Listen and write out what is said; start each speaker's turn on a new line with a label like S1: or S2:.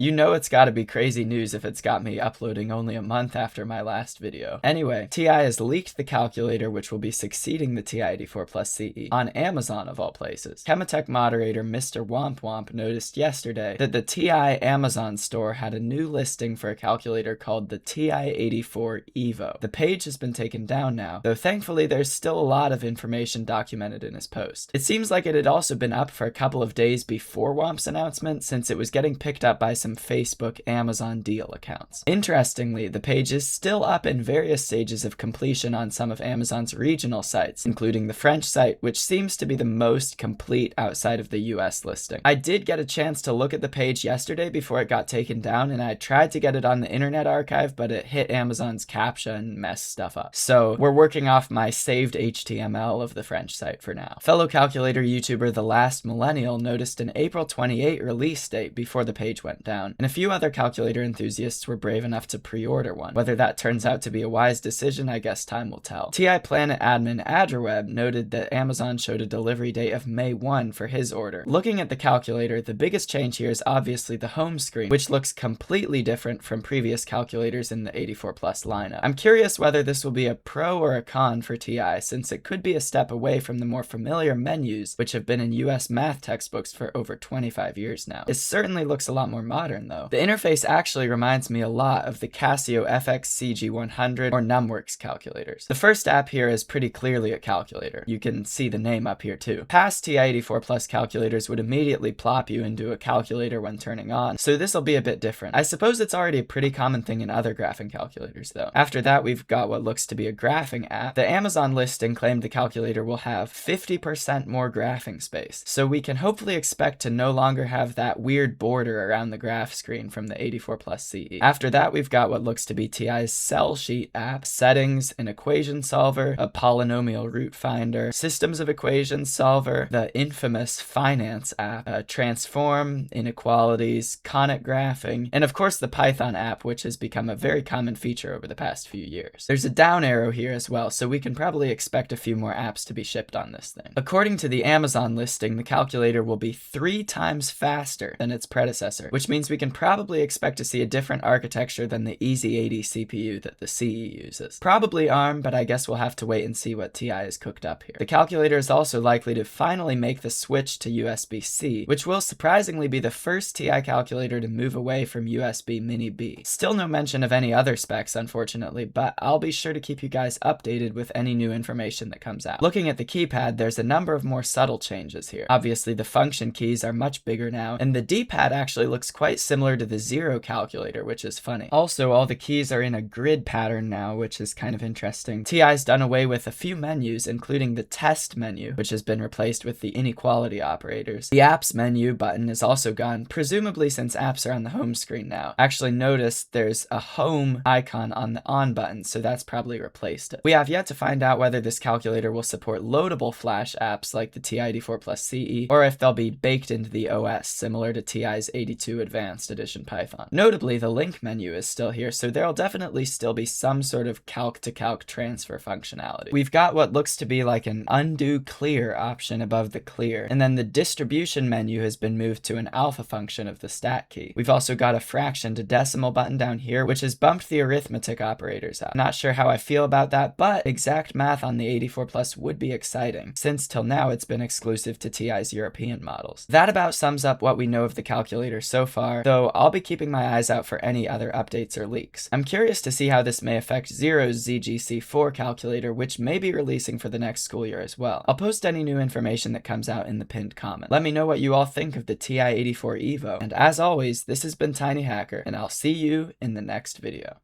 S1: You know it's gotta be crazy news if it's got me uploading only a month after my last video. Anyway, TI has leaked the calculator which will be succeeding the TI-84 Plus CE on Amazon of all places. Chematech moderator Mr. Womp Womp noticed yesterday that the TI Amazon store had a new listing for a calculator called the TI-84 Evo. The page has been taken down now, though thankfully there's still a lot of information documented in his post. It seems like it had also been up for a couple of days before Womp's announcement, since it was getting picked up by some Facebook Amazon deal accounts. Interestingly, the page is still up in various stages of completion on some of Amazon's regional sites, including the French site, which seems to be the most complete outside of the US listing. I did get a chance to look at the page yesterday before it got taken down, and I tried to get it on the Internet Archive, but it hit Amazon's CAPTCHA and messed stuff up. So we're working off my saved HTML of the French site for now. Fellow calculator YouTuber The Last Millennial noticed an April 28 release date before the page went down, and a few other calculator enthusiasts were brave enough to pre-order one. Whether that turns out to be a wise decision, I guess time will tell. TI Planet admin Adraweb noted that Amazon showed a delivery date of May 1 for his order. Looking at the calculator, the biggest change here is obviously the home screen, which looks completely different from previous calculators in the 84 Plus lineup. I'm curious whether this will be a pro or a con for TI, since it could be a step away from the more familiar menus which have been in US math textbooks for over 25 years now. It certainly looks a lot more modern though. The interface actually reminds me a lot of the Casio FX-CG100 or Numworks calculators. The first app here is pretty clearly a calculator. You can see the name up here too. Past TI-84 Plus calculators would immediately plop you into a calculator when turning on, so this will be a bit different. I suppose it's already a pretty common thing in other graphing calculators though. After that, we've got what looks to be a graphing app. The Amazon listing claimed the calculator will have 50% more graphing space, so we can hopefully expect to no longer have that weird border around the graph screen from the 84 Plus CE. After that, we've got what looks to be TI's Cell Sheet app, settings, an equation solver, a polynomial root finder, systems of equations solver, the infamous finance app, transform, inequalities, conic graphing, and of course the Python app, which has become a very common feature over the past few years. There's a down arrow here as well, so we can probably expect a few more apps to be shipped on this thing. According to the Amazon listing, the calculator will be 3 times faster than its predecessor, which means we can probably expect to see a different architecture than the Easy 80 CPU that the CE uses. Probably ARM, but I guess we'll have to wait and see what TI has cooked up here. The calculator is also likely to finally make the switch to USB-C, which will surprisingly be the first TI calculator to move away from USB Mini B. Still no mention of any other specs, unfortunately, but I'll be sure to keep you guys updated with any new information that comes out. Looking at the keypad, there's a number of more subtle changes here. Obviously, the function keys are much bigger now, and the D-pad actually looks quite similar to the Zero calculator, which is funny. Also, all the keys are in a grid pattern now, which is kind of interesting. TI's done away with a few menus, including the test menu, which has been replaced with the inequality operators. The apps menu button is also gone, presumably since apps are on the home screen now. Actually, notice there's a home icon on the on button, so that's probably replaced it. We have yet to find out whether this calculator will support loadable flash apps like the TI-84 Plus CE, or if they'll be baked into the OS, similar to TI's 82 Advanced Edition Python. Notably, the link menu is still here, so there'll definitely still be some sort of calc-to-calc transfer functionality. We've got what looks to be like an undo clear option above the clear, and then the distribution menu has been moved to an alpha function of the stat key. We've also got a fraction to decimal button down here, which has bumped the arithmetic operators up. Not sure how I feel about that, but exact math on the 84 Plus would be exciting, since till now it's been exclusive to TI's European models. That about sums up what we know of the calculator so far, though I'll be keeping my eyes out for any other updates or leaks. I'm curious to see how this may affect Zero's ZGC4 calculator, which may be releasing for the next school year as well. I'll post any new information that comes out in the pinned comment. Let me know what you all think of the TI-84 Evo, and as always, this has been Tiny Hacker, and I'll see you in the next video.